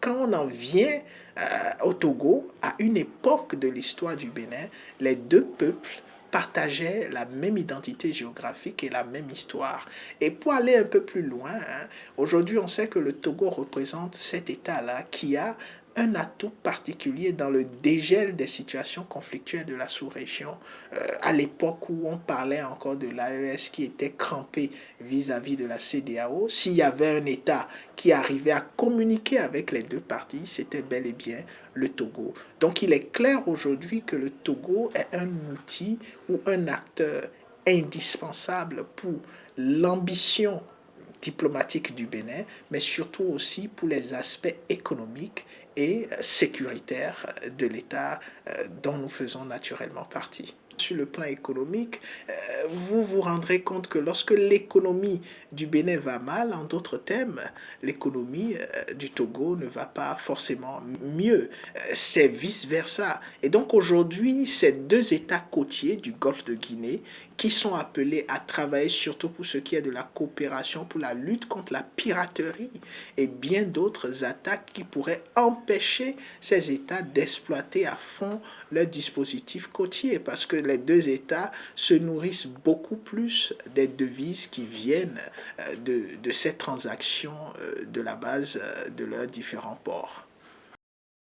quand on en vient au Togo, à une époque de l'histoire du Bénin, les deux peuples partageaient la même identité géographique et la même histoire. Et pour aller un peu plus loin, hein, aujourd'hui on sait que le Togo représente cet État-là qui a un atout particulier dans le dégel des situations conflictuelles de la sous-région. À l'époque où on parlait encore de l'AES qui était crampé vis-à-vis de la CEDEAO, s'il y avait un État qui arrivait à communiquer avec les deux parties, c'était bel et bien le Togo. Donc il est clair aujourd'hui que le Togo est un outil ou un acteur indispensable pour l'ambition diplomatique du Bénin, mais surtout aussi pour les aspects économiques et sécuritaires de l'État dont nous faisons naturellement partie. Sur le plan économique, vous vous rendrez compte que lorsque l'économie du Bénin va mal, en d'autres termes, l'économie du Togo ne va pas forcément mieux. C'est vice-versa. Et donc aujourd'hui, ces deux États côtiers du Golfe de Guinée qui sont appelés à travailler surtout pour ce qui est de la coopération, pour la lutte contre la piraterie et bien d'autres attaques qui pourraient empêcher ces États d'exploiter à fond leur dispositif côtier parce que les deux États se nourrissent beaucoup plus des devises qui viennent de ces transactions de la base de leurs différents ports.